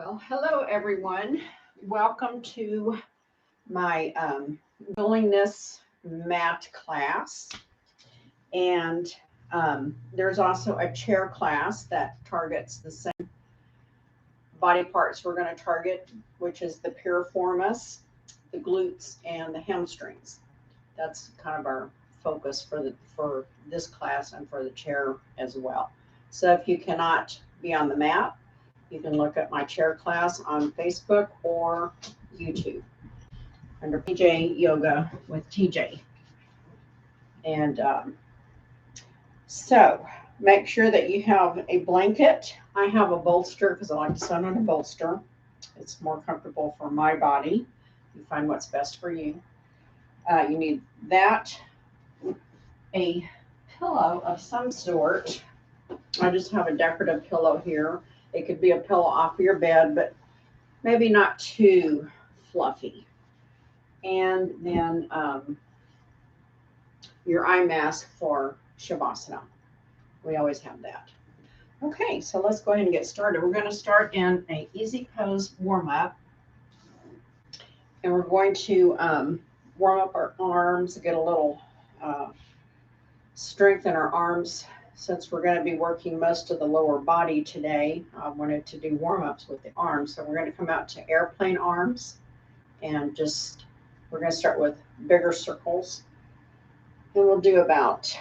Well, hello everyone. Welcome to my willingness mat class. And there's also a chair class that targets the same body parts we're going to target, which is the piriformis, the glutes, and the hamstrings. That's kind of our focus for this class and for the chair as well. So if you cannot be on the mat, you can look at my chair class on Facebook or YouTube under PJ Yoga with TJ. And so make sure that you have a blanket. I have a bolster because I like to sit on a bolster. It's more comfortable for my body. You find what's best for you. You need that, a pillow of some sort. I just have a decorative pillow here. It could be a pillow off of your bed, but maybe not too fluffy. And then your eye mask for Shavasana. We always have that. Okay, so let's go ahead and get started. We're going to start in an easy pose warm-up. And we're going to warm up our arms, get a little strength in our arms. Since we're going to be working most of the lower body today, I wanted to do warm-ups with the arms. So we're going to come out to airplane arms and we're going to start with bigger circles. And we'll do about,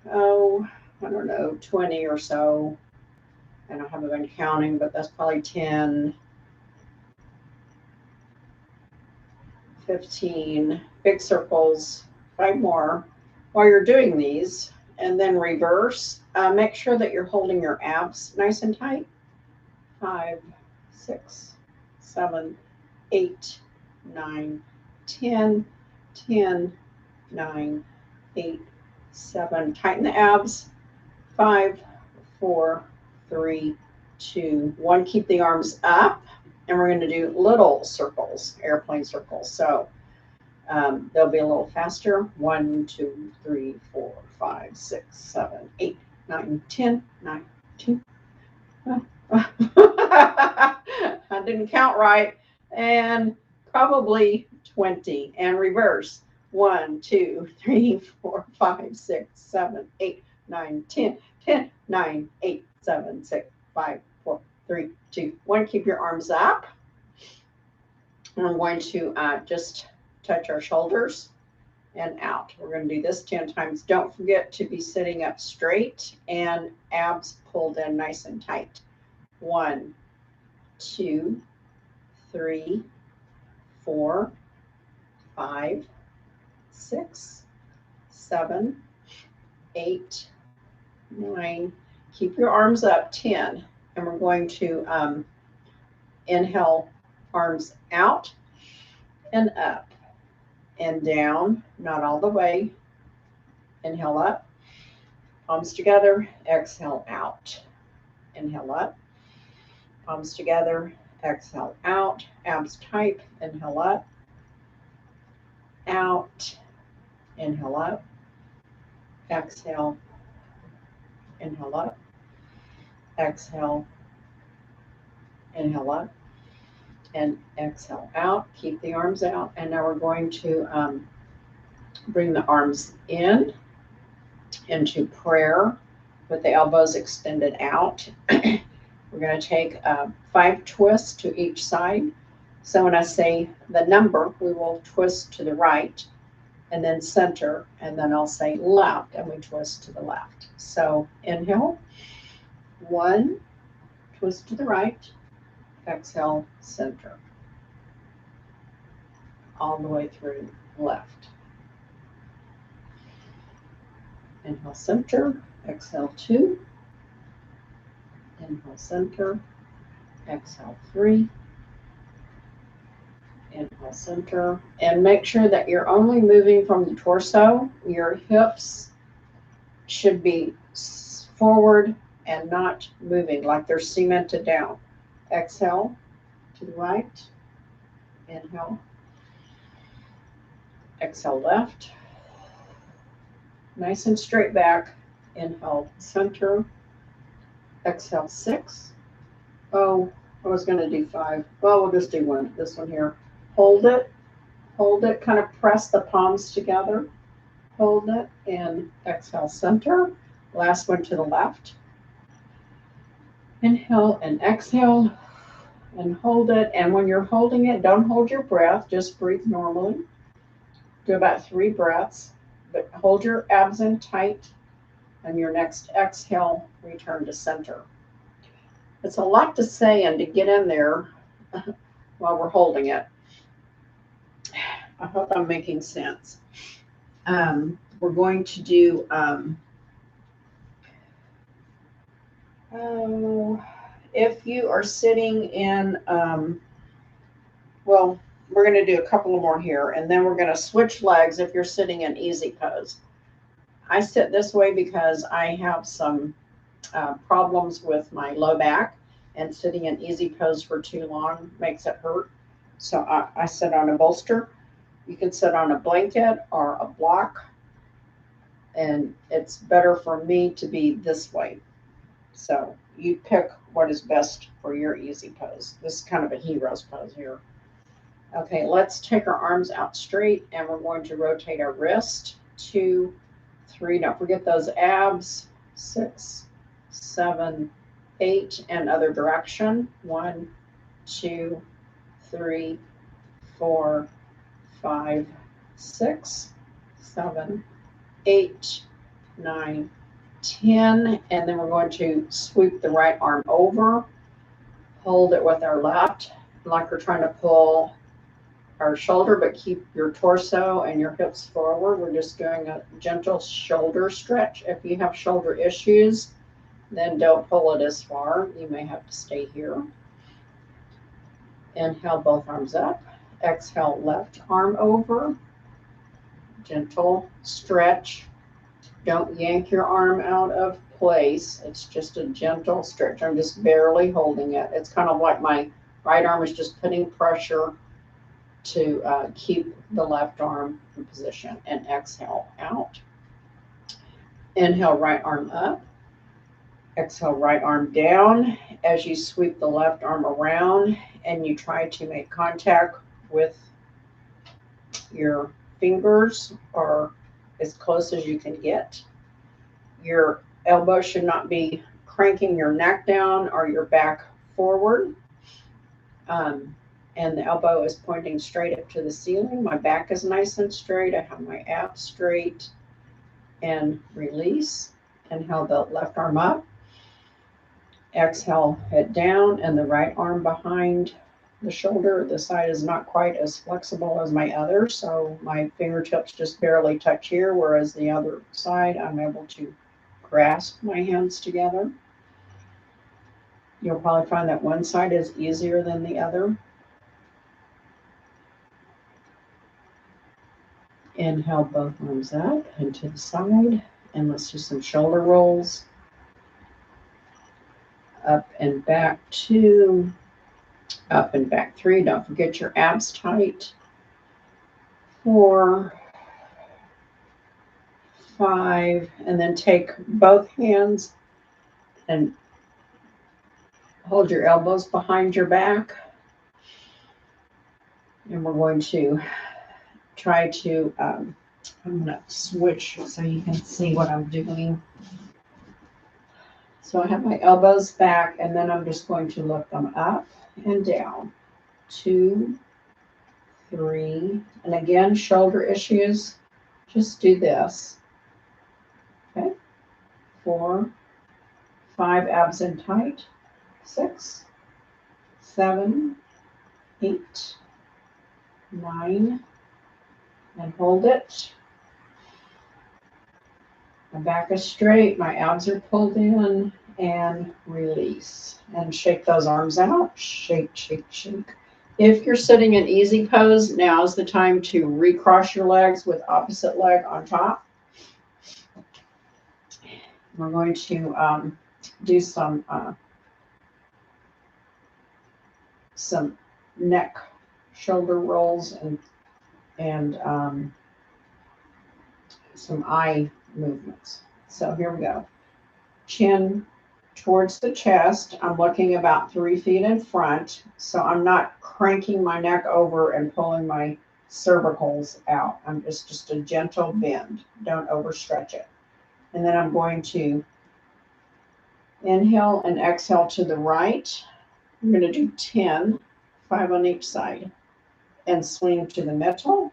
I don't know, 20 or so. And I haven't been counting, but that's probably 10, 15 big circles, 5 more while you're doing these. And then reverse. Make sure that you're holding your abs nice and tight. 5, 6, 7, 8, 9, 10, 10, 9, 8, 7. Tighten the abs. 5, 4, 3, 2, 1. Keep the arms up. And we're going to do little circles, airplane circles. So they'll be a little faster. 1, 2, 3, 4, 5, 6, 7, 8, 9, 10, 9, 2. I didn't count right. And probably 20. And reverse. 1, 2, 3, 4, 5, 6, 7, 8, 9, 10, 10, 9, 8, 7, 6, 5, 4, 3, 2, 1. Keep your arms up. And I'm going to just touch our shoulders and out. We're going to do this 10 times. Don't forget to be sitting up straight and abs pulled in nice and tight. 1, 2, 3, 4, 5, 6, 7, 8, 9. Keep your arms up. 10. And we're going to inhale, arms out and up and down, not all the way. Inhale up, palms together, exhale out. Inhale up, palms together, exhale out, abs tight. Inhale up, out, inhale up, exhale, inhale up, exhale, inhale up, and exhale out. Keep the arms out. And now we're going to bring the arms in into prayer with the elbows extended out. We're going to take 5 twists to each side. So when I say the number, we will twist to the right and then center, and then I'll say left and we twist to the left. So inhale, 1, twist to the right, exhale, center, all the way through left. Inhale, center, exhale, 2, inhale, center, exhale, 3, inhale, center, and make sure that you're only moving from the torso. Your hips should be forward and not moving like they're cemented down. Exhale to the right, inhale, exhale left, nice and straight back. Inhale, center, exhale, 6, I was going to do 5. Well, we'll just do one. This one here. Hold it, kind of press the palms together. Hold it, and exhale, center. Last one to the left. Inhale and exhale, and hold it. And when you're holding it, don't hold your breath. Just breathe normally. Do about 3 breaths, but hold your abs in tight. And your next exhale, return to center. It's a lot to say and to get in there while we're holding it. I hope I'm making sense. We're going to do, if you are sitting in, well, we're going to do a couple more here, and then we're going to switch legs if you're sitting in easy pose. I sit this way because I have some problems with my low back, and sitting in easy pose for too long makes it hurt. So I sit on a bolster. You can sit on a blanket or a block, and it's better for me to be this way. So you pick what is best for your easy pose. This is kind of a hero's pose here. Okay, let's take our arms out straight, and we're going to rotate our wrist. 2, 3. Don't forget those abs. 6, 7, 8, and other direction. 1, 2, 3, 4, 5, 6, 7, 8, 9, 10. And then we're going to sweep the right arm over. Hold it with our left, like we're trying to pull our shoulder, but keep your torso and your hips forward. We're just doing a gentle shoulder stretch. If you have shoulder issues, then don't pull it as far. You may have to stay here. Inhale, both arms up. Exhale, left arm over. Gentle stretch. Don't yank your arm out of place. It's just a gentle stretch. I'm just barely holding it. It's kind of like my right arm is just putting pressure to keep the left arm in position. And exhale out. Inhale, right arm up. Exhale, right arm down as you sweep the left arm around, and you try to make contact with your fingers or as close as you can get. Your elbow should not be cranking your neck down or your back forward. And the elbow is pointing straight up to the ceiling. My back is nice and straight. I have my abs straight. And release. Inhale the left arm up. Exhale, head down, and the right arm behind the shoulder. The side is not quite as flexible as my other, so my fingertips just barely touch here, whereas the other side, I'm able to grasp my hands together. You'll probably find that one side is easier than the other. Inhale, both arms up and to the side, and let's do some shoulder rolls. Up and back 2, up and back 3. Don't forget your abs tight. 4, 5, and then take both hands and hold your elbows behind your back. And we're going to try to, I'm going to switch so you can see what I'm doing. So I have my elbows back, and then I'm just going to lift them up and down. 2, 3, and again, shoulder issues, just do this. Okay, 4, 5, abs in tight. 6, 7, 8, 9, and hold it. My back is straight, my abs are pulled in, and release. And shake those arms out. Shake, shake, shake. If you're sitting in easy pose, now is the time to recross your legs with opposite leg on top. We're going to do some neck, shoulder rolls, and some eye movements. So here we go. Chin, towards the chest. I'm looking about 3 feet in front, so I'm not cranking my neck over and pulling my cervicals out. I'm just a gentle bend. Don't overstretch it. And then I'm going to inhale and exhale to the right. I'm going to do 10, 5 on each side, and swing to the middle,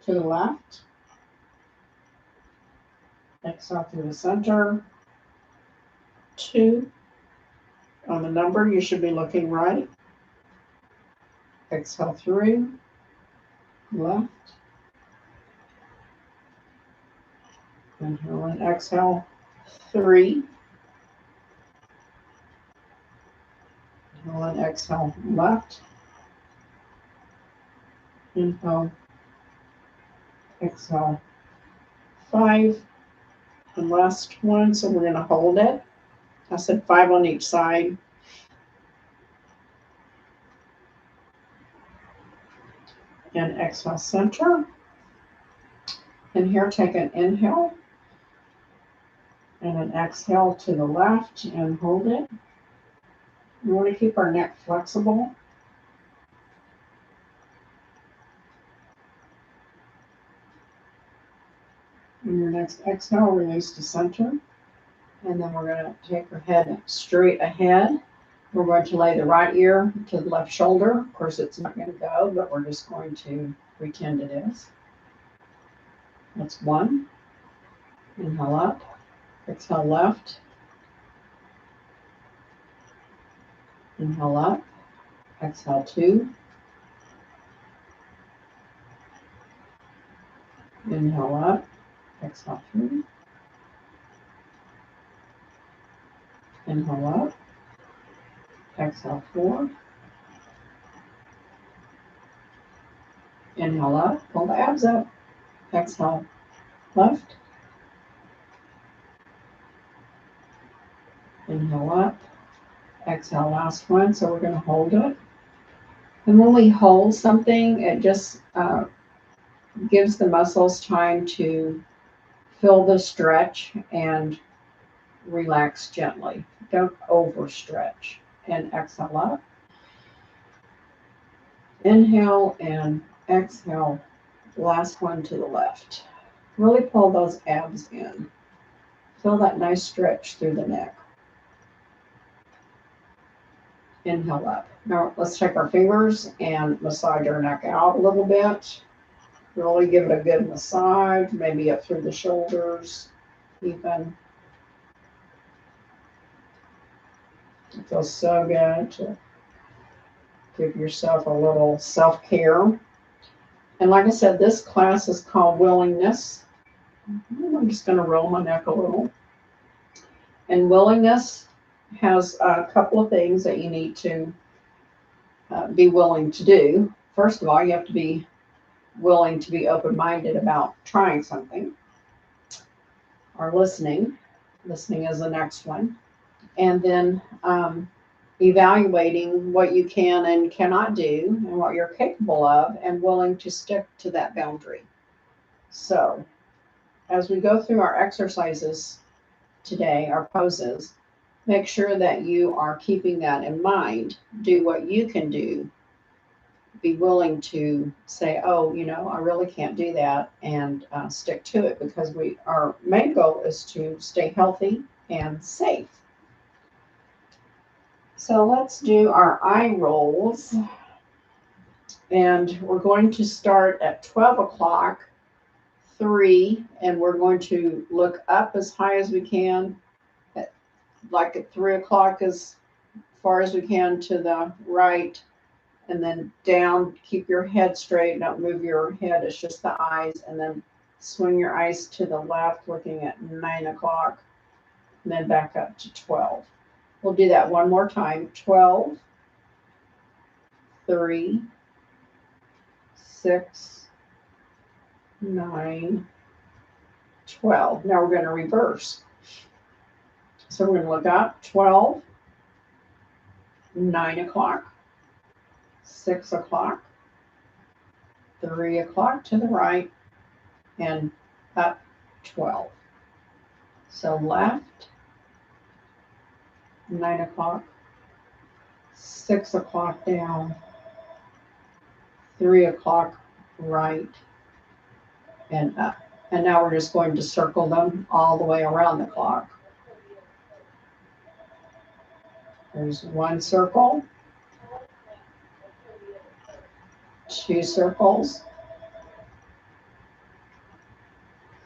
to the left. Exhale through the center. 2. On the number, you should be looking right. Exhale through, left. Inhale and exhale. 3. Inhale and exhale, left. Inhale, exhale. 5. And last one, so we're going to hold it. I said 5 on each side. And exhale, center. And here, take an inhale and an exhale to the left and hold it. We want to keep our neck flexible. And your next exhale, release to center. And then we're going to take our head straight ahead. We're going to lay the right ear to the left shoulder. Of course, it's not going to go, but we're just going to pretend it is. That's 1. Inhale up. Exhale left. Inhale up. Exhale 2. Inhale up. Exhale 3. Inhale up. Exhale 4. Inhale up. Pull the abs up. Exhale left. Inhale up. Exhale last one. So we're going to hold it. And when we hold something, it just gives the muscles time to feel the stretch and relax gently. Don't overstretch. And exhale up. Inhale and exhale. Last one to the left. Really pull those abs in. Feel that nice stretch through the neck. Inhale up. Now let's take our fingers and massage our neck out a little bit. Really give it a good massage, maybe up through the shoulders even. It feels so good to give yourself a little self-care. And like I said, this class is called Willingness. I'm just going to roll my neck a little. And willingness has a couple of things that you need to be willing to do. First of all, you have to be willing to be open-minded about trying something or listening. Listening is the next one. And then evaluating what you can and cannot do and what you're capable of and willing to stick to that boundary. So as we go through our exercises today, our poses, make sure that you are keeping that in mind. Do what you can do. Be willing to say, oh, I really can't do that, and stick to it, because our main goal is to stay healthy and safe. So let's do our eye rolls. And we're going to start at 12 o'clock, 3, and we're going to look up as high as we can, like at 3 o'clock as far as we can to the right, and then down. Keep your head straight, don't move your head, it's just the eyes, and then swing your eyes to the left, looking at 9 o'clock, and then back up to 12. We'll do that one more time. 12, 3, 6, 9, 12. Now we're going to reverse. So we're going to look up. 12, 9 o'clock, 6 o'clock, 3 o'clock to the right, and up 12. So left, 9 o'clock, 6 o'clock down, 3 o'clock right and up. And now we're just going to circle them all the way around the clock. There's 1 circle, 2 circles,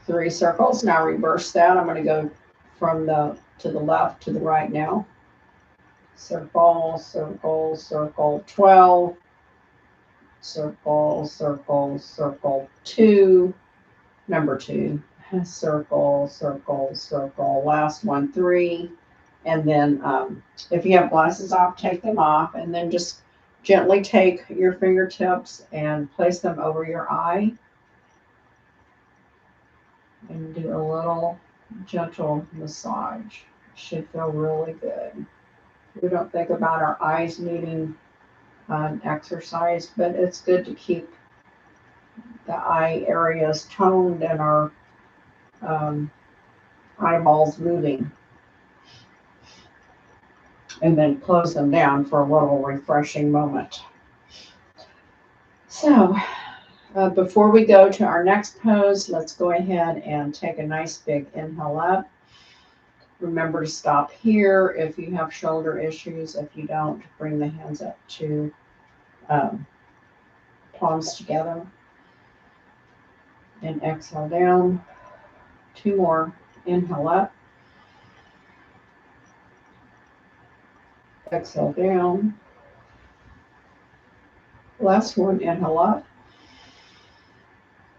3 circles. Now reverse that. I'm going to go from to the left to the right now. Circle, circle, circle, 12. Circle, circle, circle, 2. Number 2. Circle, circle, circle. Last one, 3. And then if you have glasses off, take them off. And then just gently take your fingertips and place them over your eye. And do a little gentle massage. It should feel really good. We don't think about our eyes needing exercise, but it's good to keep the eye areas toned and our eyeballs moving. And then close them down for a little refreshing moment. So before we go to our next pose, let's go ahead and take a nice big inhale up. Remember to stop here if you have shoulder issues. If you don't, bring the hands up to palms together. And exhale down. 2 more. Inhale up. Exhale down. Last one. Inhale up.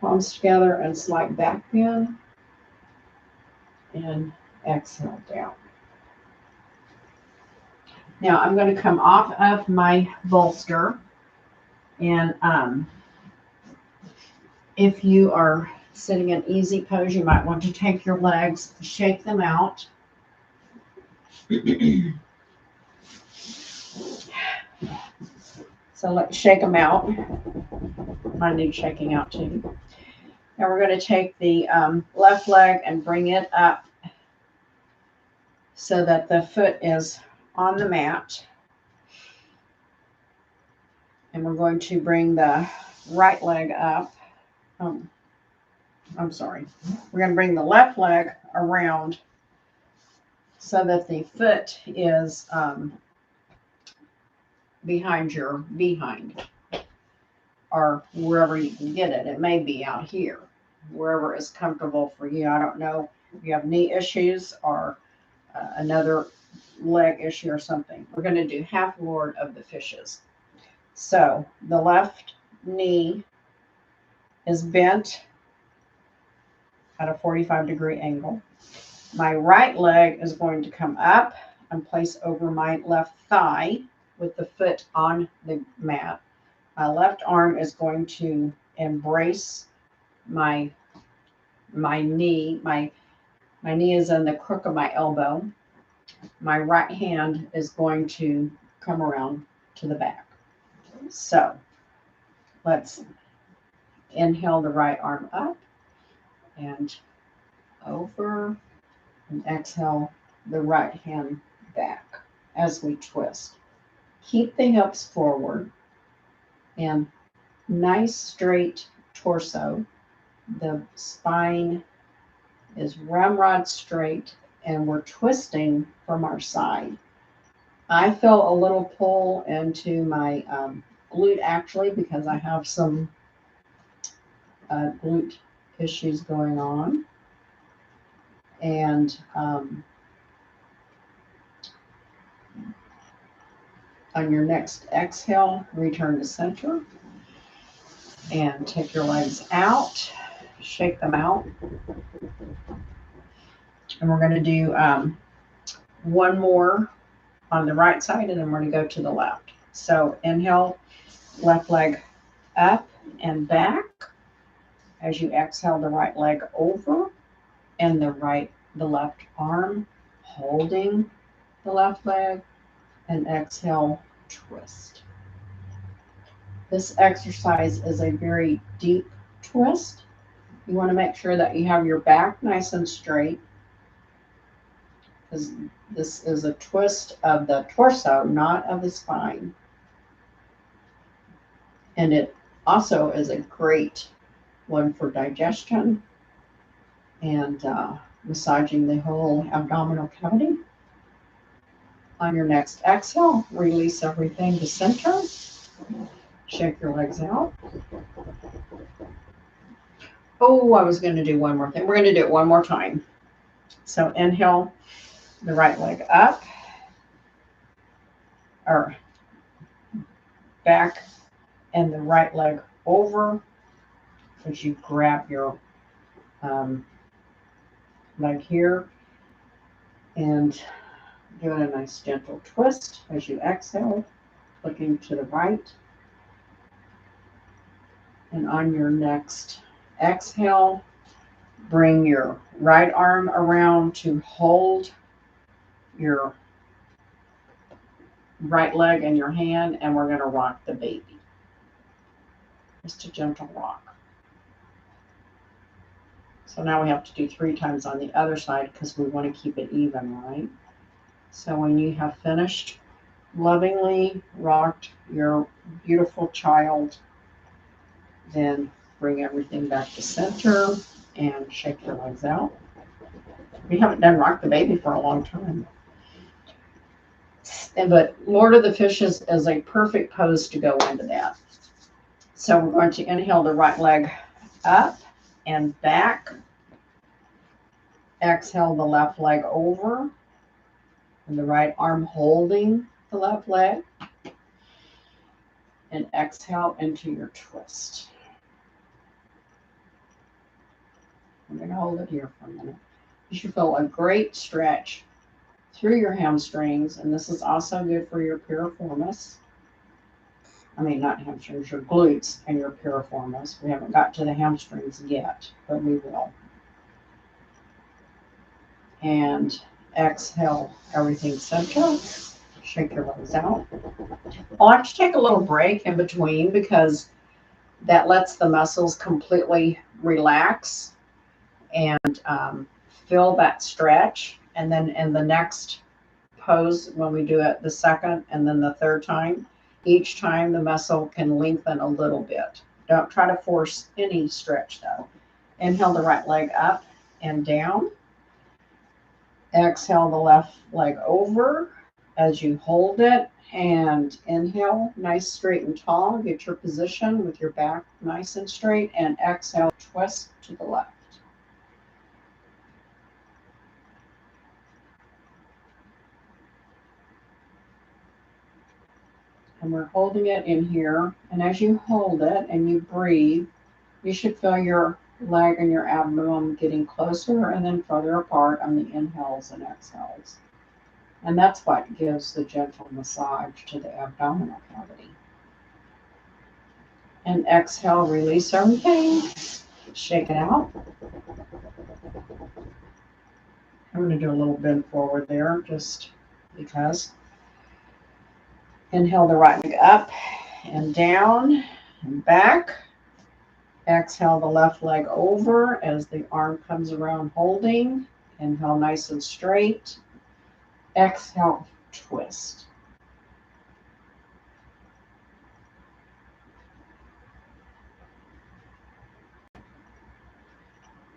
Palms together and slight back bend. And exhale down. Now I'm going to come off of my bolster, and if you are sitting in easy pose, you might want to take your legs, shake them out. So let's shake them out. Mine needs shaking out too. Now we're going to take the left leg and bring it up so that the foot is on the mat. And we're going to bring the right leg up. I'm sorry. We're going to bring the left leg around so that the foot is behind your behind, or wherever you can get it. It may be out here, wherever is comfortable for you. I don't know if you have knee issues or another leg issue or something. We're going to do half Lord of the Fishes. So the left knee is bent at a 45-degree angle. My right leg is going to come up and place over my left thigh with the foot on the mat. My left arm is going to embrace my knee. My knee is in the crook of my elbow. My right hand is going to come around to the back. So let's inhale the right arm up and over, and exhale the right hand back as we twist. Keep the hips forward and nice straight torso. The spine is ramrod straight and we're twisting from our side. I feel a little pull into my glute actually because I have some glute issues going on. And on your next exhale, return to center and take your legs out, shake them out. And we're going to do one more on the right side, and then we're going to go to the left. So inhale, left leg up and back. As you exhale, the right leg over and the left arm holding the left leg, and exhale, twist. This exercise is a very deep twist. You want to make sure that you have your back nice and straight. because this is a twist of the torso, not of the spine. And it also is a great one for digestion and massaging the whole abdominal cavity. On your next exhale, release everything to center. Shake your legs out. Oh, I was going to do one more thing. We're going to do it one more time. So inhale the right leg up, or back, and the right leg over as you grab your leg here, and doing a nice gentle twist as you exhale, looking to the right. And on your next exhale, bring your right arm around to hold your right leg in your hand, and we're going to rock the baby. Just a gentle rock. So now we have to do 3 times on the other side because we want to keep it even, right? So when you have finished, lovingly rocked your beautiful child, then bring everything back to center and shake your legs out. We haven't done rock the baby for a long time. But Lord of the Fishes is a perfect pose to go into that. So we're going to inhale the right leg up and back. Exhale the left leg over, and the right arm holding the left leg. And exhale into your twist. I'm going to hold it here for a minute. You should feel a great stretch through your hamstrings, and this is also good for your piriformis. I mean, not hamstrings, your glutes and your piriformis. We haven't got to the hamstrings yet, but we will. And exhale everything central. Shake your legs out. I'll have to take a little break in between because that lets the muscles completely relax and feel that stretch. And then in the next pose, when we do it the second and then the third time, each time the muscle can lengthen a little bit. Don't try to force any stretch though. Inhale the right leg up and down. Exhale the left leg over as you hold it, and inhale nice, straight and tall. Get your position with your back nice and straight, and exhale, twist to the left. And we're holding it in here, and as you hold it and you breathe, you should feel your leg and your abdomen getting closer and then further apart on the inhales and exhales. And that's what gives the gentle massage to the abdominal cavity. And exhale, release everything. Shake it out. I'm going to do a little bend forward there just because. Inhale the right leg up and down and back. Exhale the left leg over as the arm comes around holding. Inhale nice and straight. Exhale, twist.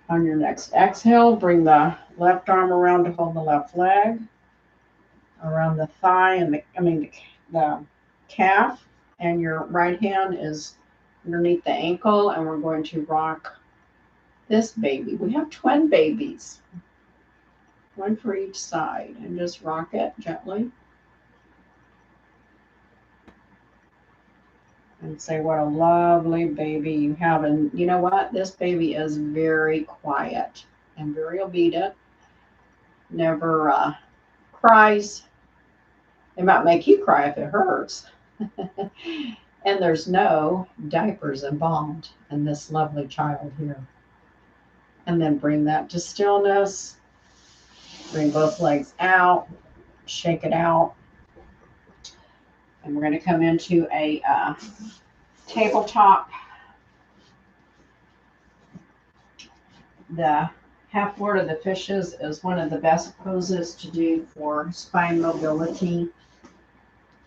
On your next exhale, bring the left arm around to hold the left leg, around the thigh and the calf, and your right hand is underneath the ankle, and we're going to rock this baby. We have twin babies, one for each side, and just rock it gently. And say what a lovely baby you have. And you know what? This baby is very quiet and very obedient. Never cries. It might make you cry if it hurts. And there's no diapers involved in this lovely child here. And then bring that to stillness. Bring both legs out. Shake it out. And we're going to come into a tabletop. The half forward of the fishes is one of the best poses to do for spine mobility.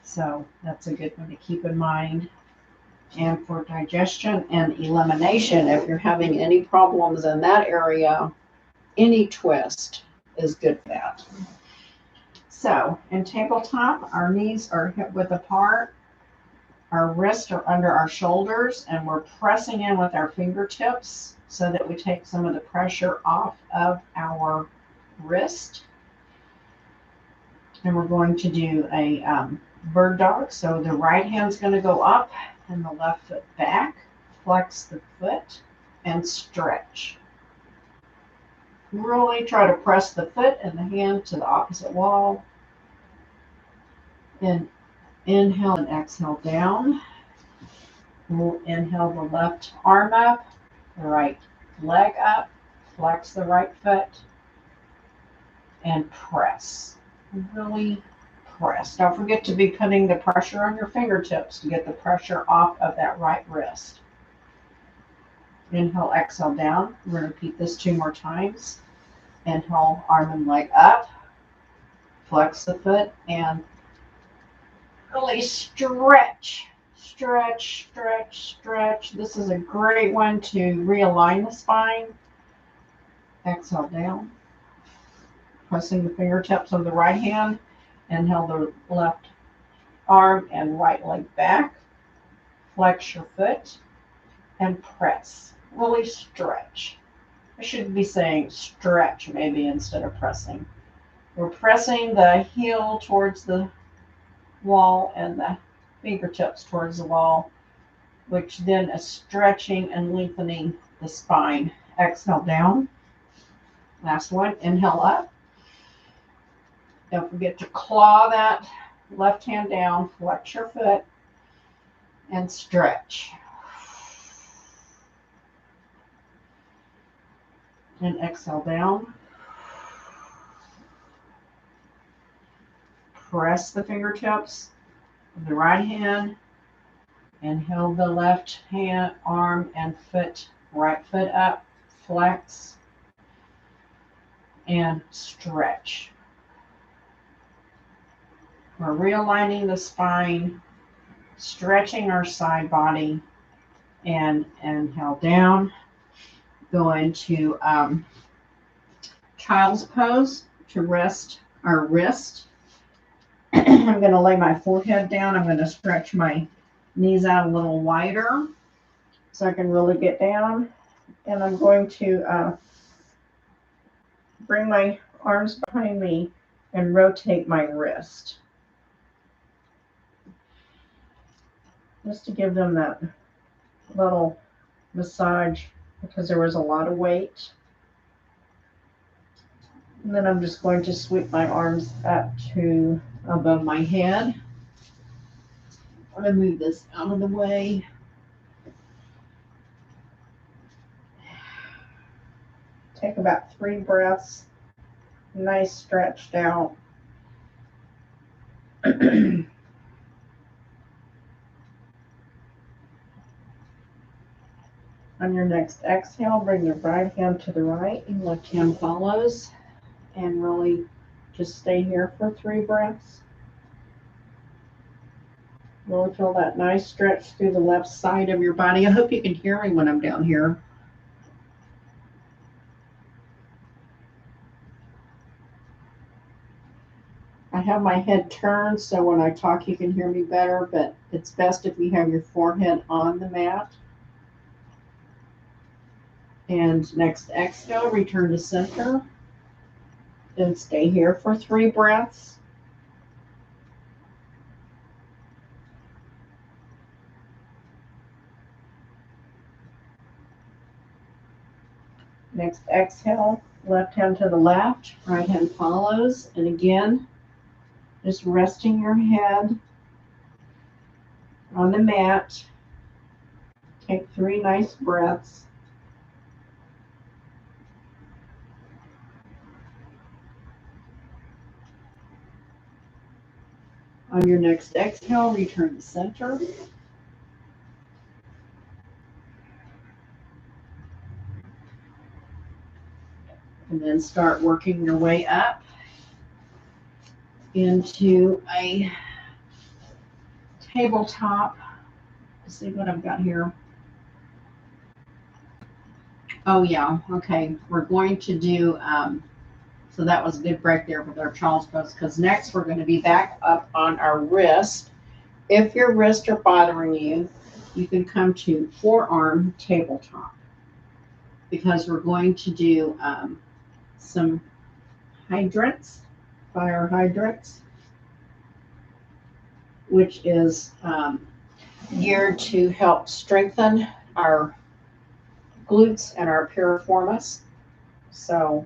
So that's a good one to keep in mind. And for digestion and elimination, if you're having any problems in that area, any twist is good for that. So in tabletop, our knees are hip width apart. Our wrists are under our shoulders, and we're pressing in with our fingertips so that we take some of the pressure off of our wrist. And we're going to do a bird dog. So the right hand's going to go up and the left foot back. Flex the foot and stretch. Really try to press the foot and the hand to the opposite wall. And inhale and exhale down. We'll inhale the left arm up, the right leg up, flex the right foot, and press. Really press. Don't forget to be putting the pressure on your fingertips to get the pressure off of that right wrist. Inhale, exhale down. We're going to repeat this 2 more times. Inhale, arm and leg up, flex the foot, and really stretch. Stretch, stretch, stretch. This is a great one to realign the spine. Exhale down. Pressing the fingertips of the right hand. Inhale the left arm and right leg back. Flex your foot and press. Really stretch. I should be saying stretch maybe instead of pressing. We're pressing the heel towards the wall and the fingertips towards the wall, which then is stretching and lengthening the spine. Exhale down. Last one. Inhale up. Don't forget to claw that left hand down, flex your foot, and stretch. And exhale down. Press the fingertips of the right hand. Inhale the left hand, arm, and foot, right foot up, flex, and stretch. We're realigning the spine, stretching our side body, and inhale down. Go into child's pose to rest our wrist. I'm going to lay my forehead down. I'm going to stretch my knees out a little wider so I can really get down. And I'm going to bring my arms behind me and rotate my wrist. Just to give them that little massage because there was a lot of weight. And then I'm just going to sweep my arms up to above my head. I'm going to move this out of the way. Take about 3 breaths. Nice stretched out. On your next exhale, bring your right hand to the right and left hand follows. And really just stay here for 3 breaths. Really feel that nice stretch through the left side of your body. I hope you can hear me when I'm down here. I have my head turned so when I talk you can hear me better, but it's best if you have your forehead on the mat. And next exhale, return to center. Then stay here for 3 breaths. Next exhale, left hand to the left, right hand follows. And again, just resting your head on the mat. Take 3 nice breaths. On your next exhale, return to center. And then start working your way up into a tabletop. Let's see what I've got here. Oh yeah, okay. We're going to do, so that was a good break there with our child's pose, because next we're going to be back up on our wrist. If your wrists are bothering you, you can come to forearm tabletop, because we're going to do some hydrants, fire hydrants, which is geared to help strengthen our glutes and our piriformis. So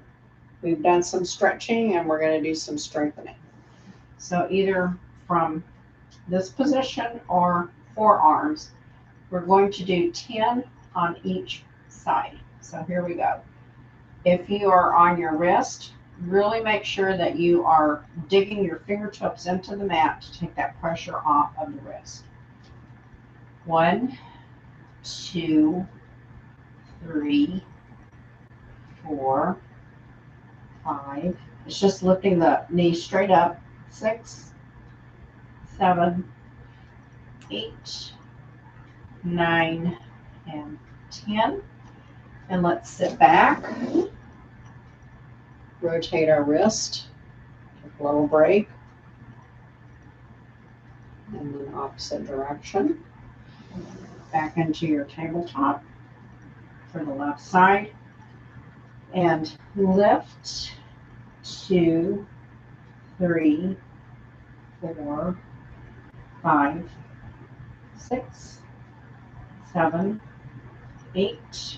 we've done some stretching and we're going to do some strengthening. So either from this position or forearms, we're going to do 10 on each side. So here we go. If you are on your wrist, really make sure that you are digging your fingertips into the mat to take that pressure off of the wrist. 1, 2, 3, 4, 5. It's just lifting the knee straight up. 6, 7, 8, 9, and 10. And let's sit back. Rotate our wrist. Take a little break. And then opposite direction. Back into your tabletop for the left side. And lift. 2, 3, 4, 5, 6, 7, 8,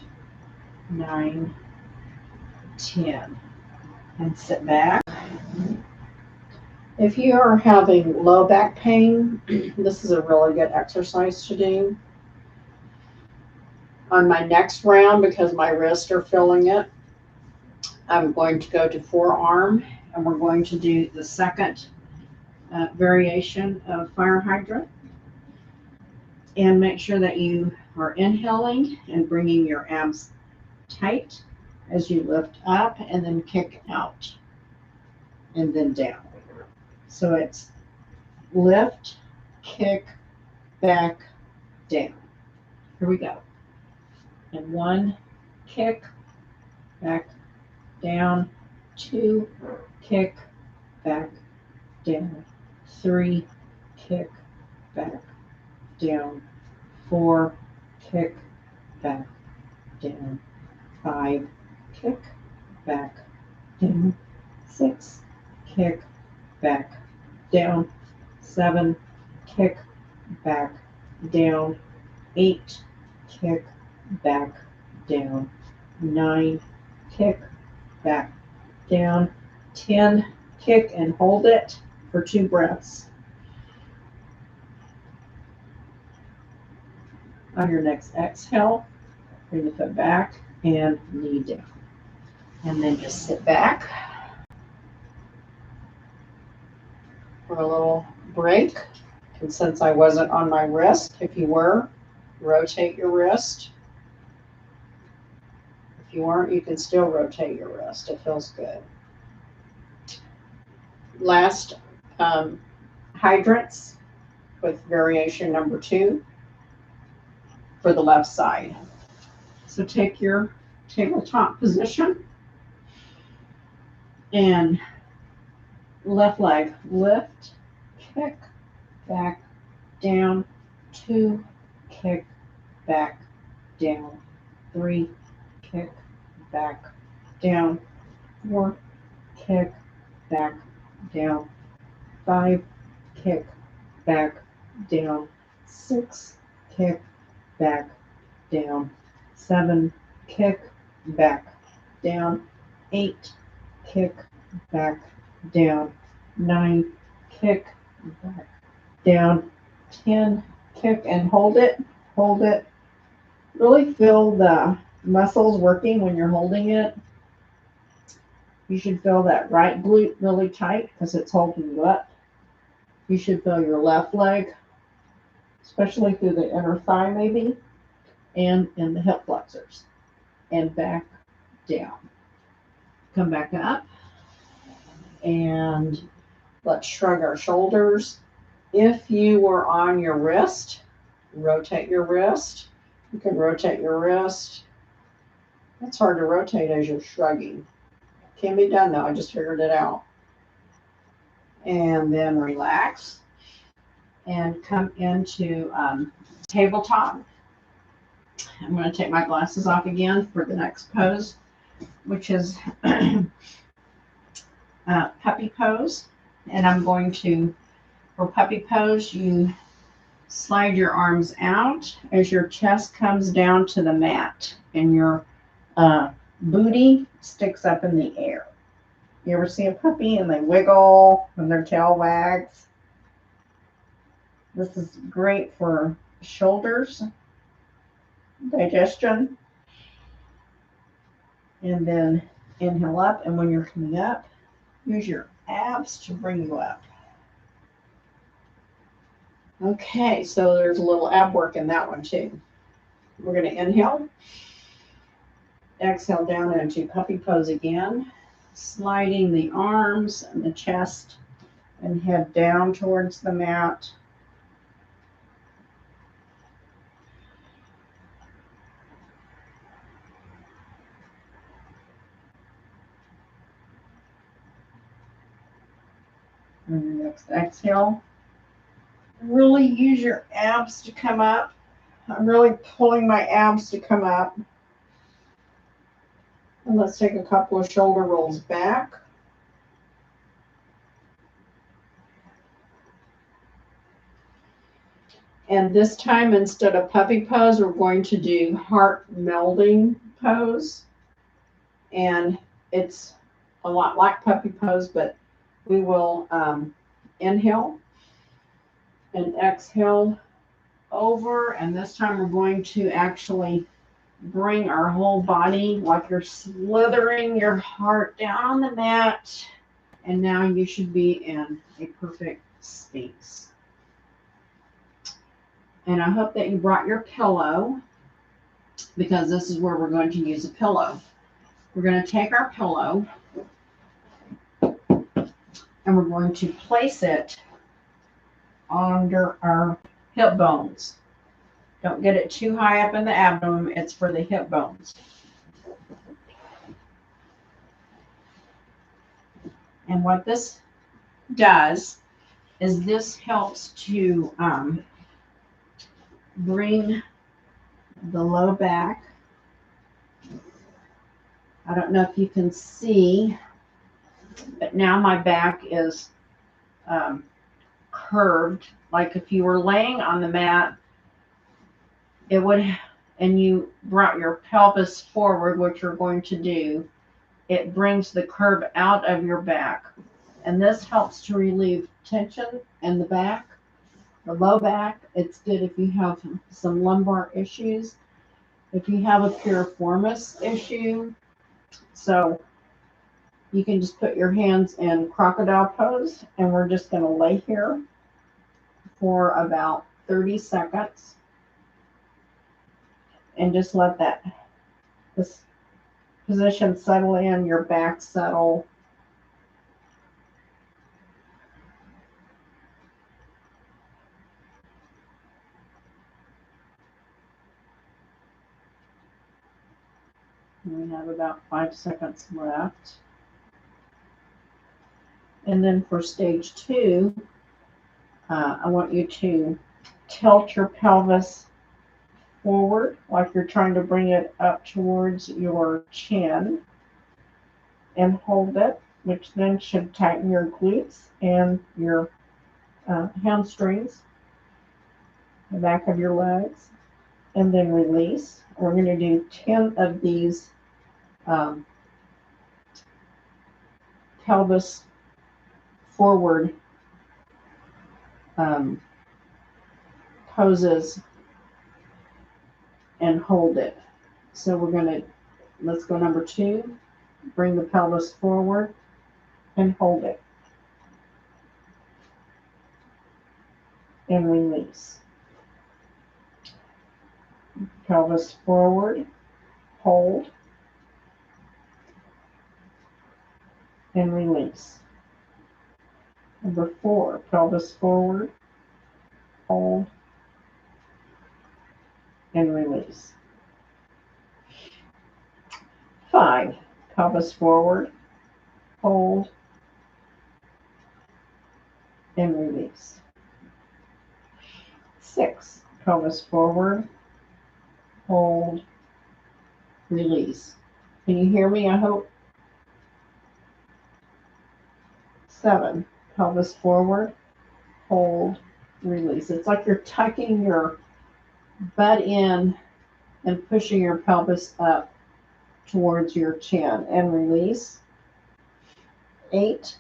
9, 10. And sit back. If you are having low back pain, this is a really good exercise to do. On my next round, because my wrists are feeling it, I'm going to go to forearm, and we're going to do the second variation of fire hydrant. And make sure that you are inhaling and bringing your abs tight as you lift up and then kick out and then down. So it's lift, kick, back, down. Here we go. And 1, kick, back, down. 2, kick, back, down. 3, kick, back, down. 4, kick, back, down. 5, kick, back, down. 6, kick, back, down. 7, kick, back, down. 8, kick, back, down. 9, kick, back, down. 10, kick and hold it for 2 breaths. On your next exhale, bring the foot back and knee down. And then just sit back for a little break. And since I wasn't on my wrist, if you were, rotate your wrist. If you weren't, you can still rotate your wrist. It feels good. Last hydrants with variation number 2 for the left side. So take your tabletop position and left leg lift, kick, back, down. 2, kick, back, down. 3, kick, back, down. 4, kick, back, down. 5, kick, back, down. 6, kick, back, down. 7, kick, back, down. 8, kick, back, down. 9, kick, back, down. 10, kick and hold it, hold it. Really feel the muscles working when you're holding it. You should feel that right glute really tight because it's holding you up. You should feel your left leg, especially through the inner thigh maybe, and in the hip flexors. And back down. Come back up. And let's shrug our shoulders. If you were on your wrist, rotate your wrist. You can rotate your wrist. It's hard to rotate as you're shrugging. Can be done though, I just figured it out. And then relax and come into tabletop. I'm going to take my glasses off again for the next pose, which is puppy pose. And I'm going to, for puppy pose, you slide your arms out as your chest comes down to the mat and your booty sticks up in the air. You ever see a puppy and they wiggle and their tail wags? This is great for shoulders, digestion. And then inhale up, and when you're coming up, use your abs to bring you up. Okay, so there's a little ab work in that one too. We're going to inhale, exhale down into puppy pose again, sliding the arms and the chest and head down towards the mat. And the next exhale, really use your abs to come up. I'm really pulling my abs to come up. And let's take a couple of shoulder rolls back. And this time, instead of puppy pose, we're going to do heart melding pose. And it's a lot like puppy pose, but we will inhale and exhale over. And this time we're going to actually bring our whole body like you're slithering your heart down on the mat. And now you should be in a perfect space. And I hope that you brought your pillow, because this is where we're going to use a pillow. We're going to take our pillow and we're going to place it under our hip bones. Don't get it too high up in the abdomen. It's for the hip bones. And what this does is this helps to bring the low back. I don't know if you can see, but now my back is curved. Like if you were laying on the mat, it would, and you brought your pelvis forward, which you're going to do, it brings the curve out of your back. And this helps to relieve tension in the back, the low back. It's good if you have some lumbar issues, if you have a piriformis issue. So you can just put your hands in crocodile pose, and we're just going to lay here for about 30 seconds and just let this position settle in, your back settle. We have about 5 seconds left. And then for stage 2, I want you to tilt your pelvis forward like you're trying to bring it up towards your chin and hold it, which then should tighten your glutes and your hamstrings, the back of your legs, and then release. We're going to do 10 of these pelvis forward poses and hold it. So we're going to, let's go number 2, bring the pelvis forward and hold it and release. Pelvis forward, hold, and release. Number 4, pelvis forward, hold, and release. 5, pelvis forward, hold, and release. 6, pelvis forward, hold, release. Can you hear me, I hope? 7, pelvis forward, hold, release. It's like you're tucking your butt in and pushing your pelvis up towards your chin, and release. 8,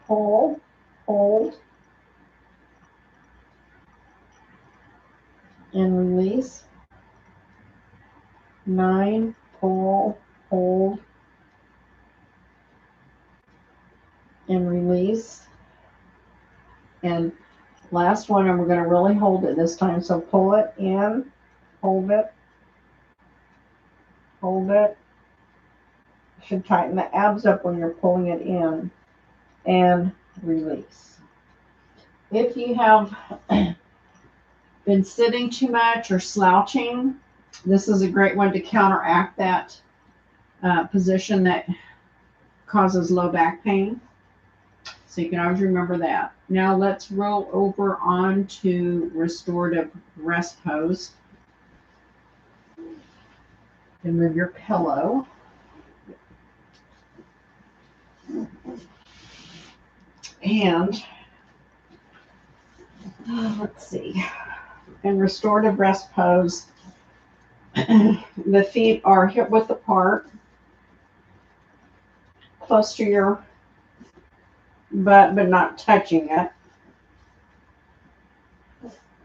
pull, hold, and release. 9, pull, hold, and release. And last one, and we're going to really hold it this time. So pull it in, hold it, hold it. You should tighten the abs up when you're pulling it in, and release. If you have been sitting too much or slouching, this is a great one to counteract that position that causes low back pain. So you can always remember that. Now let's roll over onto restorative rest pose. And move your pillow. And let's see. In restorative rest pose, the feet are hip width apart, close to your butt, but not touching it.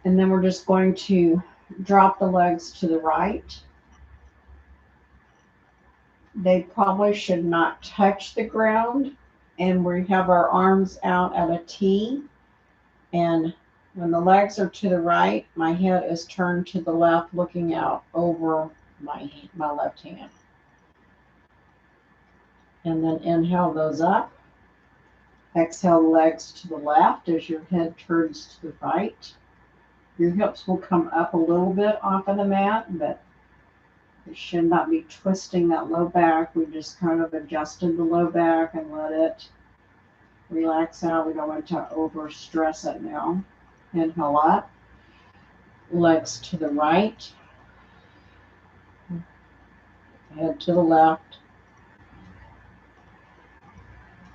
And then we're just going to drop the legs to the right. They probably should not touch the ground. And we have our arms out at a T. And when the legs are to the right, my head is turned to the left, looking out over my left hand. And then inhale those up. Exhale the legs to the left as your head turns to the right. Your hips will come up a little bit off of the mat, but it should not be twisting that low back. We just kind of adjusted the low back and let it relax out. We don't want to overstress it now. Inhale up. Legs to the right. Head to the left.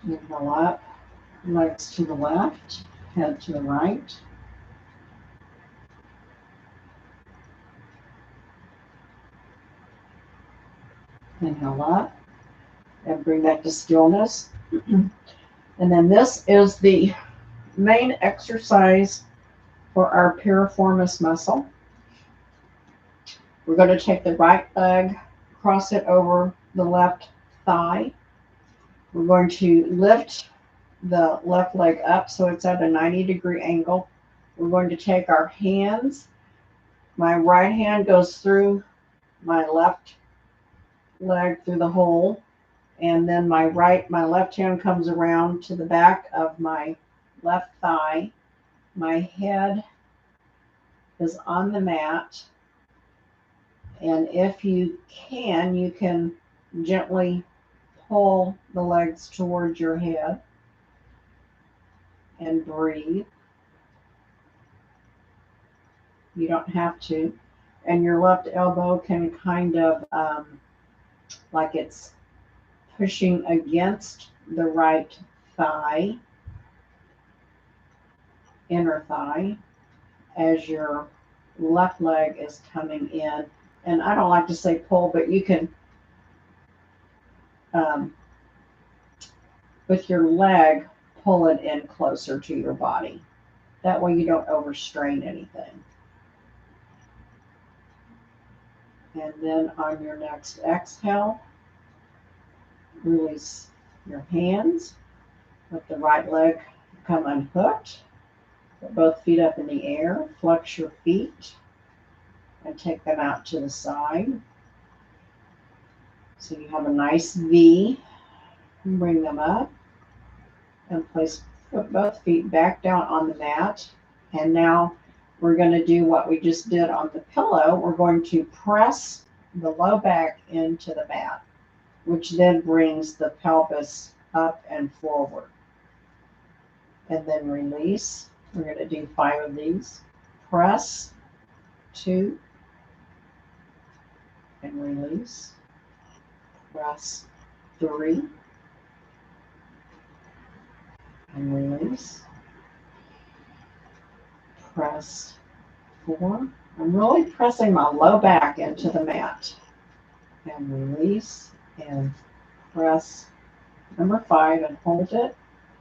Inhale up. Legs to the left. Head to the right. Inhale up. And bring that to stillness. And then this is the main exercise for our piriformis muscle. We're going to take the right leg, cross it over the left thigh. We're going to lift the left leg up so it's at a 90-degree angle. We're going to take our hands. My right hand goes through my left leg through the hole, and then my left hand comes around to the back of my left thigh. My head is on the mat, and if you can gently pull the legs towards your head and breathe. You don't have to. And your left elbow can kind of like it's pushing against the right thigh, inner thigh, as your left leg is coming in. And I don't like to say pull, but you can, with your leg, pull it in closer to your body. That way you don't overstrain anything. And then on your next exhale, release your hands. Let the right leg come unhooked. Put both feet up in the air. Flex your feet and take them out to the side. So you have a nice V. Bring them up and place both feet back down on the mat. And now we're going to do what we just did on the pillow. We're going to press the low back into the mat, which then brings the pelvis up and forward. And then release. We're going to do 5 of these. Press, 2, and release. Press, 3, and release. Press, 4. I'm really pressing my low back into the mat. And release, and press number 5, and hold it.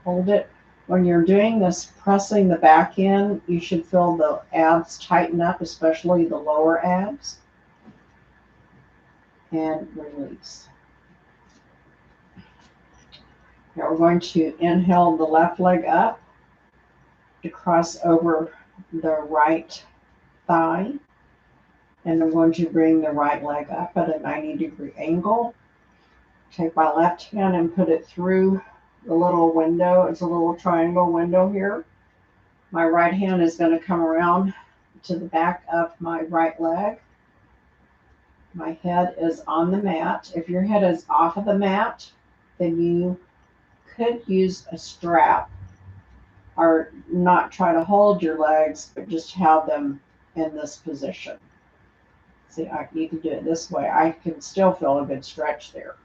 Hold it. When you're doing this, pressing the back in, you should feel the abs tighten up, especially the lower abs. And release. Now we're going to inhale the left leg up to cross over the right thigh. And I'm going to bring the right leg up at a 90-degree angle. Take my left hand and put it through the little window. It's a little triangle window here. My right hand is going to come around to the back of my right leg. My head is on the mat. If your head is off of the mat, then you could use a strap or not try to hold your legs, but just have them in this position. See, you can do it this way. I can still feel a good stretch there.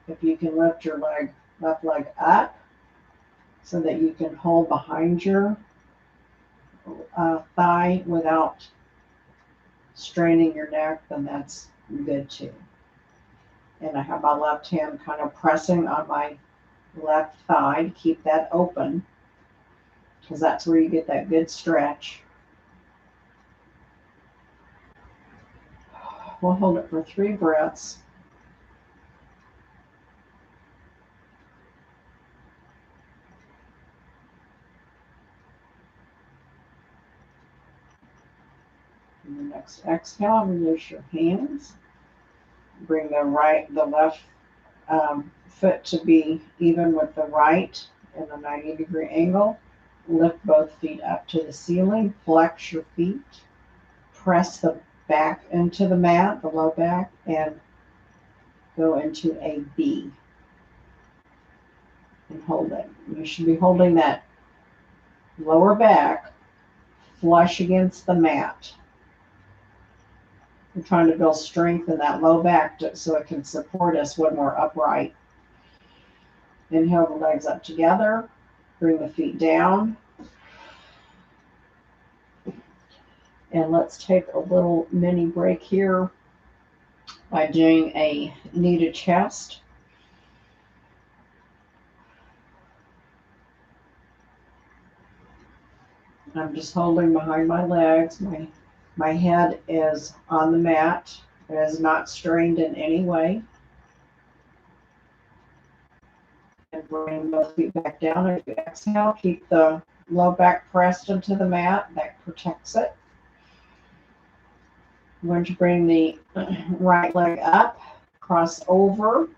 If you can lift your left leg up so that you can hold behind your thigh without straining your neck, then that's good too. And I have my left hand kind of pressing on my left thigh to keep that open, because that's where you get that good stretch. We'll hold it for 3 breaths. And the next exhale, release your hands. Bring the left foot to be even with the right in a 90-degree angle. Lift both feet up to the ceiling. Flex your feet. Press the back into the mat, the low back, and go into a B. And hold it. You should be holding that lower back flush against the mat. We're trying to build strength in that low back so it can support us when we're upright. Inhale the legs up together. Bring the feet down. And let's take a little mini break here by doing a kneaded chest. I'm just holding behind my legs. My head is on the mat. It is not strained in any way. And bring both feet back down as you exhale. Keep the low back pressed into the mat. That protects it. I'm going to bring the right leg up, cross over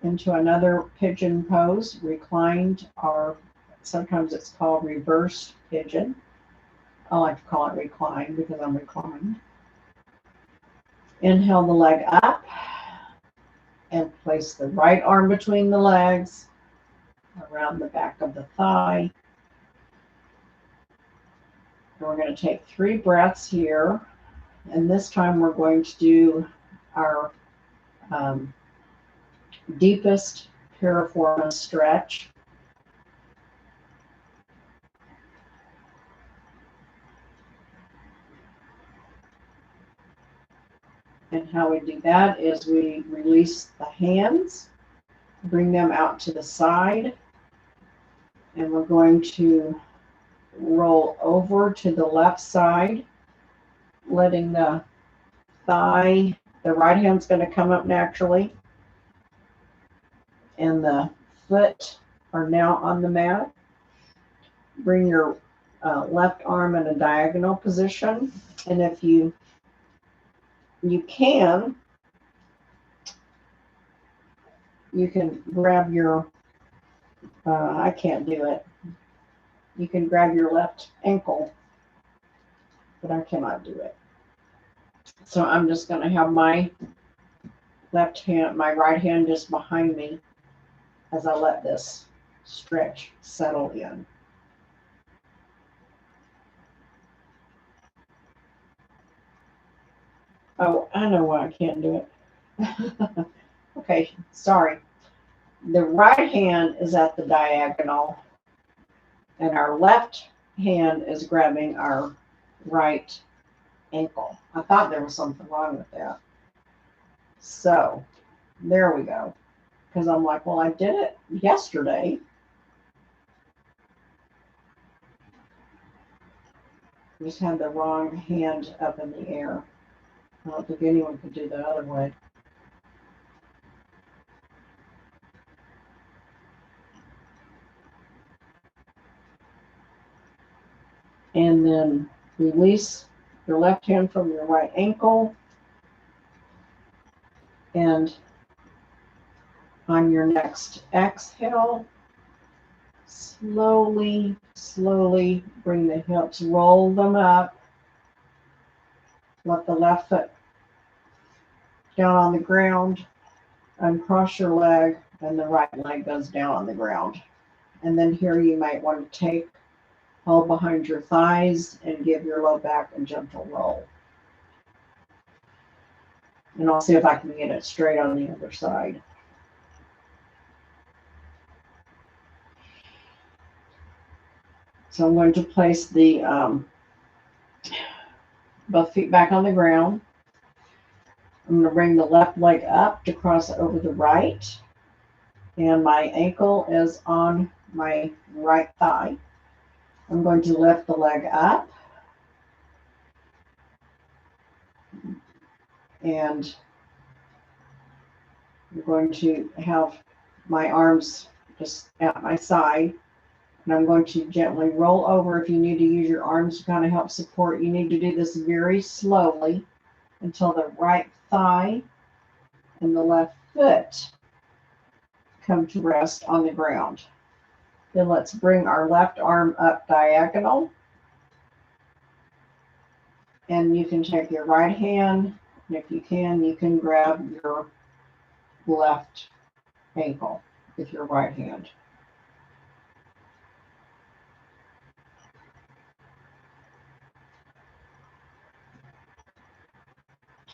into another pigeon pose, reclined, or sometimes it's called reversed pigeon. I like to call it reclined because I'm reclined. Inhale the leg up and place the right arm between the legs, around the back of the thigh. And we're going to take 3 breaths here. And this time we're going to do our deepest piriformis stretch. And how we do that is we release the hands, bring them out to the side, and we're going to roll over to the left side, letting the thigh, the right hand's going to come up naturally, and the foot are now on the mat. Bring your left arm in a diagonal position, and if you can you can grab your, I can't do it. You can grab your left ankle, but I cannot do it. So I'm just going to have my left hand, my right hand just behind me as I let this stretch settle in. Oh, I know why I can't do it. Okay, sorry. The right hand is at the diagonal, and our left hand is grabbing our right ankle. I thought there was something wrong with that. So, there we go. Because I'm like, well, I did it yesterday. I just had the wrong hand up in the air. I don't think anyone could do the other way. And then release your left hand from your right ankle. And on your next exhale, slowly, slowly bring the hips, roll them up. Let the left foot down on the ground, uncross your leg, and the right leg goes down on the ground. And then here you might want to hold behind your thighs and give your low back a gentle roll. And I'll see if I can get it straight on the other side. So I'm going to place the both feet back on the ground. I'm going to bring the left leg up to cross over the right. And my ankle is on my right thigh. I'm going to lift the leg up. And I'm going to have my arms just at my side. And I'm going to gently roll over. If you need to use your arms to kind of help support, you need to do this very slowly until the right thigh and the left foot come to rest on the ground. Then let's bring our left arm up diagonal. And you can take your right hand, and if you can grab your left ankle with your right hand.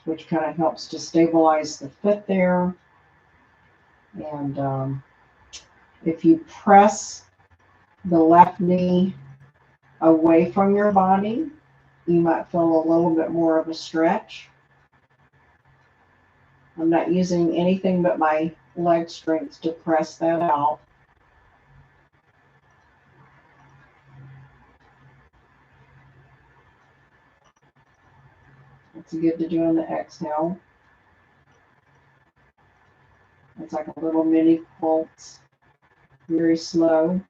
Which kind of helps to stabilize the foot there. And if you press the left knee away from your body, you might feel a little bit more of a stretch. I'm not using anything but my leg strength to press that out. It's good to do on the exhale. It's like a little mini pulse, very slow.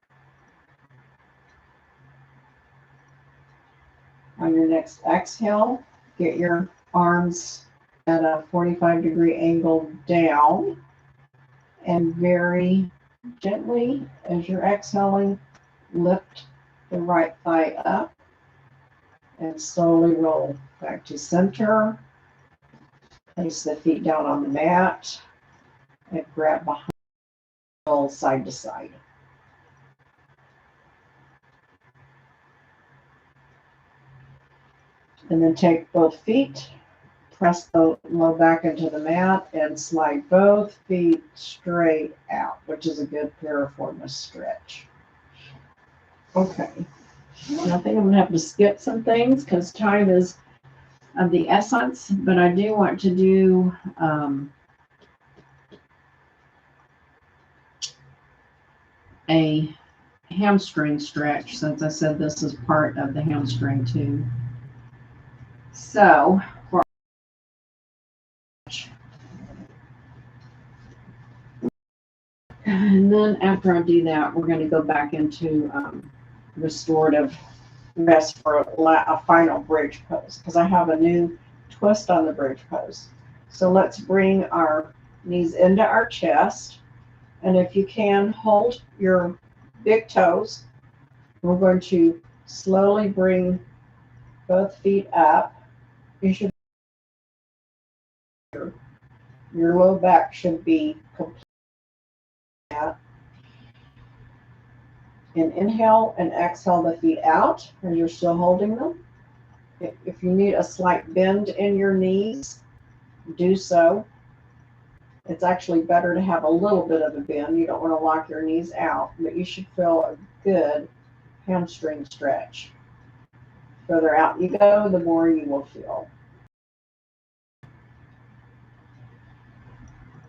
On your next exhale, get your arms at a 45-degree angle down, and very gently, as you're exhaling, lift the right thigh up and slowly roll back to center. Place the feet down on the mat and grab behind, roll side to side. And then take both feet, press the low back into the mat, and slide both feet straight out, which is a good piriformis stretch. Okay. I think I'm going to have to skip some things because time is of the essence, but I do want to do a hamstring stretch, since I said this is part of the hamstring too. So, and then after I do that, we're going to go back into restorative rest for a final bridge pose, because I have a new twist on the bridge pose. So let's bring our knees into our chest. And if you can, hold your big toes. We're going to slowly bring both feet up. You should, your low back should be complete. And inhale and exhale the feet out as you're still holding them. If you need a slight bend in your knees, do so. It's actually better to have a little bit of a bend. You don't want to lock your knees out, but you should feel a good hamstring stretch. The further out you go, the more you will feel.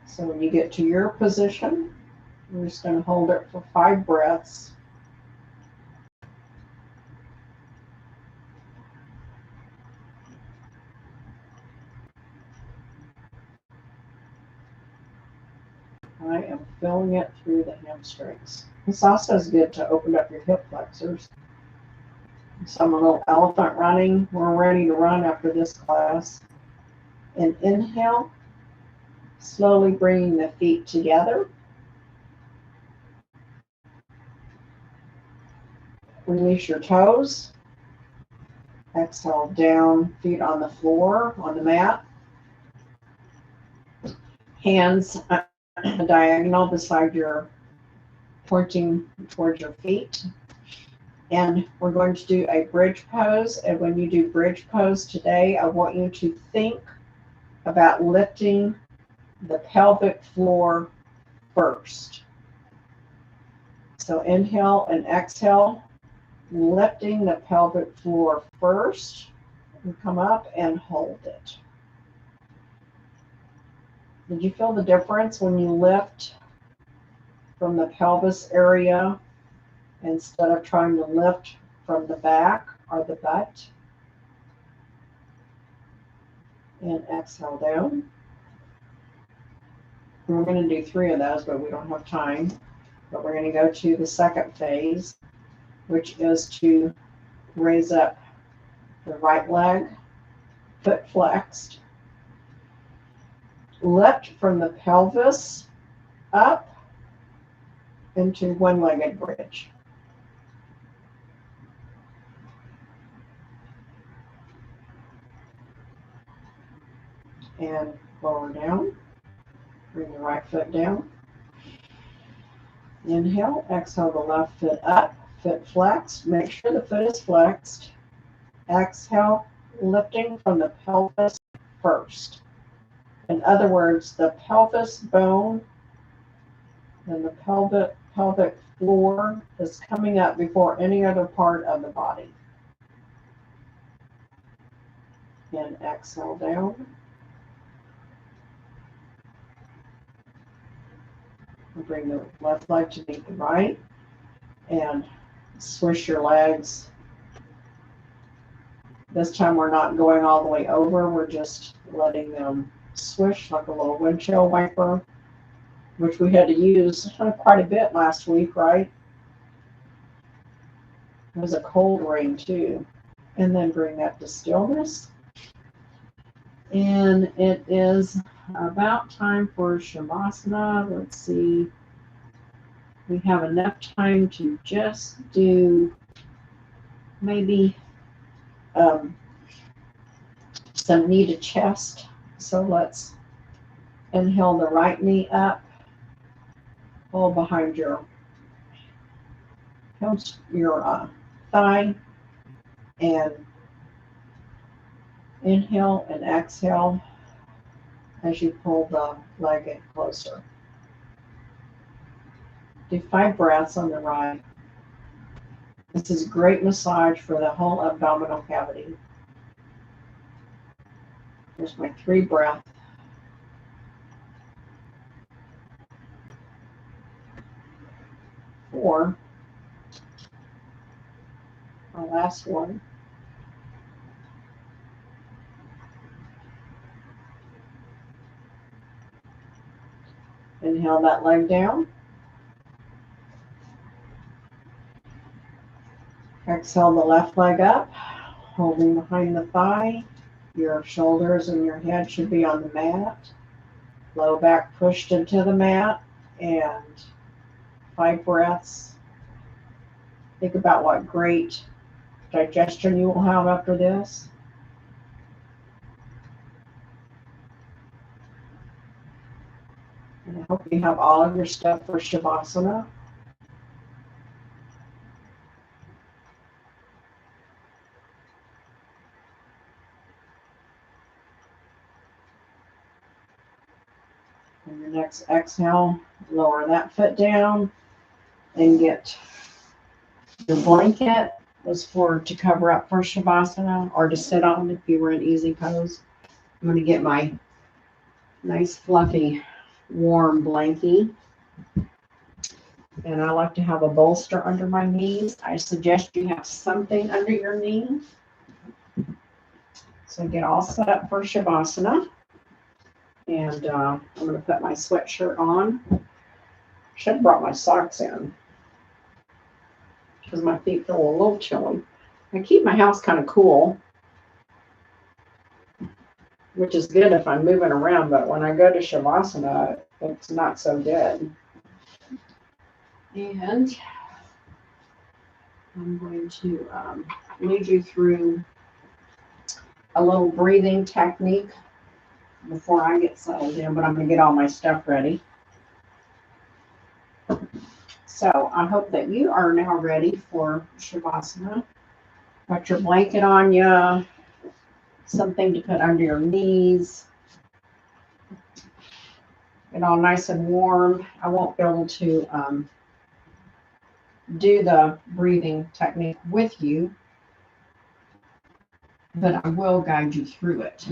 So when you get to your position, you're just going to hold it for 5 breaths. I am filling it through the hamstrings. This also is good to open up your hip flexors. So I'm a little elephant running. We're ready to run after this class. And inhale, slowly bringing the feet together. Release your toes. Exhale down, feet on the floor, on the mat. Hands diagonal beside your, pointing towards your feet. And we're going to do a bridge pose. And when you do bridge pose today, I want you to think about lifting the pelvic floor first. So inhale and exhale, lifting the pelvic floor first. And come up and hold it. Did you feel the difference when you lift from the pelvis area instead of trying to lift from the back or the butt? And exhale down. We're going to do 3 of those, but we don't have time. But we're going to go to the second phase, which is to raise up the right leg, foot flexed. Lift from the pelvis up into one-legged bridge. And lower down. Bring the right foot down. Inhale, exhale the left foot up, foot flexed. Make sure the foot is flexed. Exhale, lifting from the pelvis first. In other words, the pelvis bone and the pelvic floor is coming up before any other part of the body. And exhale down. Bring the left leg to meet the right and swish your legs. This time we're not going all the way over, we're just letting them swish like a little windshield wiper, which we had to use quite a bit last week, right? It was a cold rain too. And then bring that to stillness. And it is about time for Shavasana. Let's see. We have enough time to just do maybe some kneaded chest. So let's inhale the right knee up, pull behind your thigh, and inhale and exhale as you pull the leg in closer. Do 5 breaths on the right. This is great massage for the whole abdominal cavity. Here's my 3 breath. 4. My last one. Inhale that leg down. Exhale the left leg up, holding behind the thigh. Your shoulders and your head should be on the mat. Low back pushed into the mat. and 5 breaths. Think about what great digestion you will have after this. And I hope you have all of your stuff for Shavasana. And your next exhale, lower that foot down and get your blanket. Was to cover up for Shavasana or to sit on if you were in easy pose. I'm going to get my nice fluffy warm blankie. And I like to have a bolster under my knees. I suggest you have something under your knee. So get all set up for Shavasana. And I'm going to put my sweatshirt on. Should have brought my socks in because my feet feel a little chilly. I keep my house kind of cool, which is good if I'm moving around, but when I go to Shavasana, it's not so good. And I'm going to lead you through a little breathing technique before I get settled in, but I'm going to get all my stuff ready. So I hope that you are now ready for Shavasana. Got your blanket on you, something to put under your knees. Get all nice and warm. I won't be able to do the breathing technique with you, but I will guide you through it.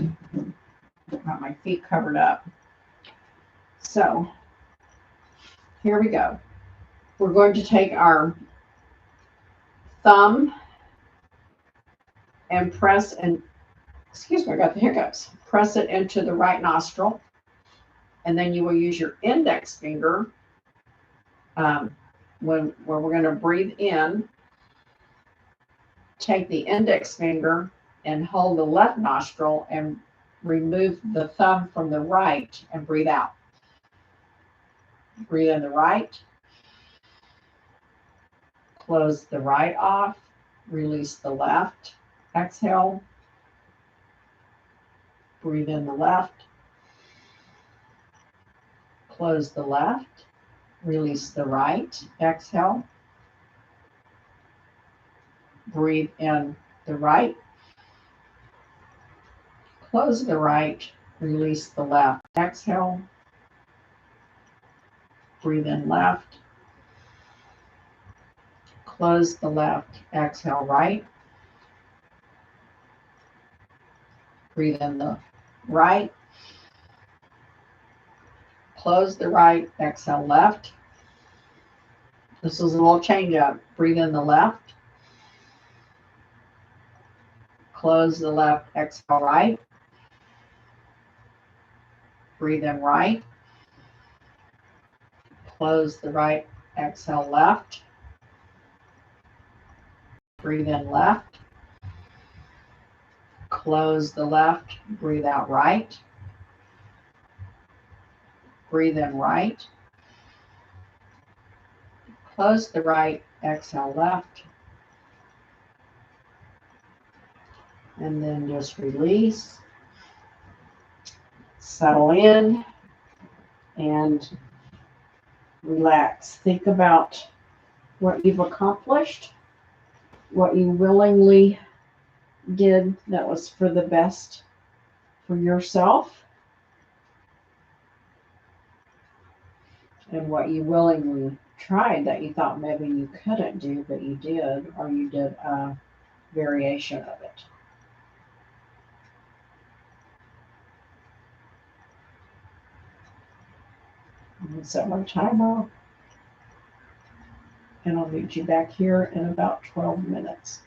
Got my feet covered up. So here we go. We're going to take our thumb and press and, excuse me, I got the hiccups. Press it into the right nostril. And then you will use your index finger when we're going to breathe in. Take the index finger and hold the left nostril and remove the thumb from the right and breathe out. Breathe in the right. Close the right off. Release the left. Exhale. Breathe in the left. Close the left. Release the right. Exhale. Breathe in the right. Close the right. Release the left. Exhale. Breathe in left. Close the left. Exhale right. Breathe in the right. Close the right. Exhale left. This is a little change up. Breathe in the left. Close the left. Exhale right. Breathe in right. Close the right. Exhale left. Breathe in left. Close the left. Breathe out right. Breathe in right. Close the right. Exhale left. And then just release. Settle in and relax. Think about what you've accomplished, what you willingly did that was for the best for yourself, and what you willingly tried that you thought maybe you couldn't do, but you did, or you did a variation of it. I'm going to set my timer, and I'll meet you back here in about 12 minutes.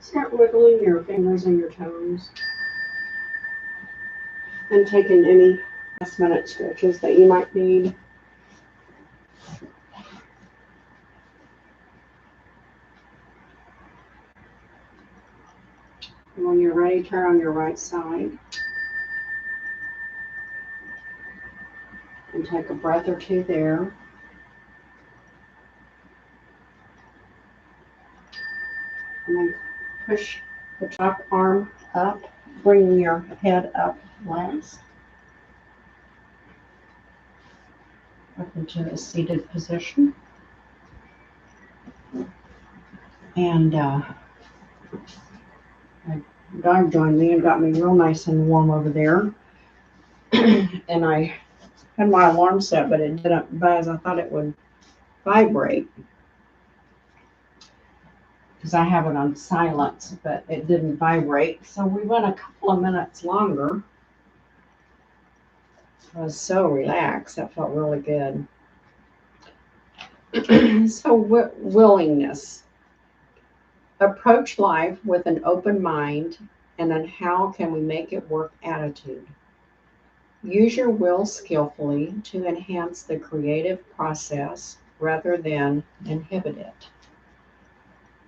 Start wiggling your fingers and your toes and taking any last minute stretches that you might need. And when you're ready, turn on your right side and take a breath or two there. And then push the top arm up, bringing your head up last. Up into a seated position. And my dog joined me and got me real nice and warm over there. And I had my alarm set, but it didn't buzz. I thought it would vibrate because I have it on silence, but it didn't vibrate. So we went a couple of minutes longer. I was so relaxed. That felt really good. So willingness. Approach life with an open mind and then how can we make it work attitude. Use your will skillfully to enhance the creative process rather than inhibit it.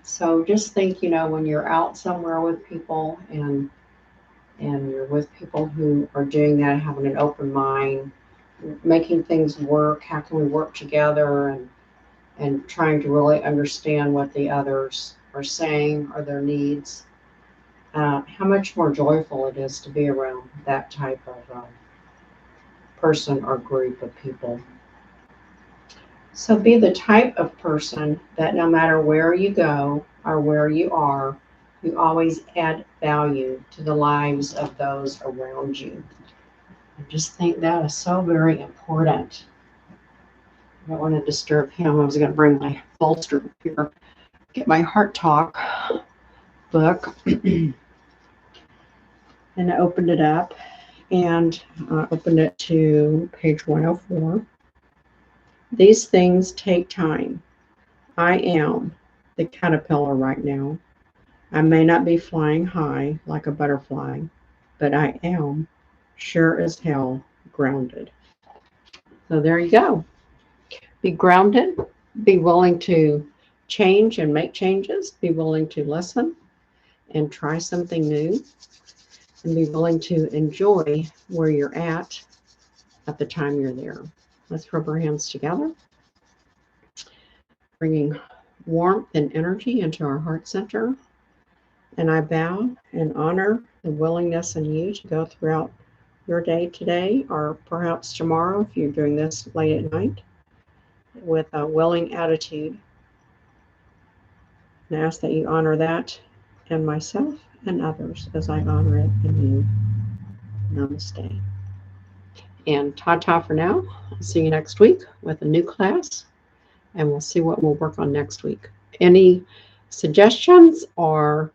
So just think, when you're out somewhere with people and you're with people who are doing that, having an open mind, making things work, how can we work together and trying to really understand what the others are saying or their needs. How much more joyful it is to be around that type of person or group of people. So be the type of person that no matter where you go or where you are, you always add value to the lives of those around you. I just think that is so very important. I don't want to disturb him. I was going to bring my bolster here, get my Heart Talk book. And I opened it up and opened it to page 104. These things take time. I am the caterpillar right now. I may not be flying high like a butterfly, but I am sure as hell grounded. So there you go. Be grounded. Be willing to change and make changes. Be willing to listen and try something new. And be willing to enjoy where you're at the time you're there. Let's rub our hands together, bringing warmth and energy into our heart center. And I bow and honor the willingness in you to go throughout your day today, or perhaps tomorrow if you're doing this late at night, with a willing attitude. And I ask that you honor that in myself and others as I honor it in you. Namaste. And ta-ta for now. I'll see you next week with a new class, and we'll see what we'll work on next week. Any suggestions or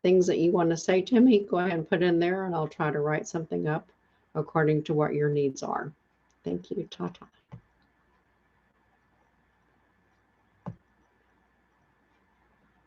things that you want to say to me, go ahead and put in there, and I'll try to write something up according to what your needs are. Thank you. Ta-ta.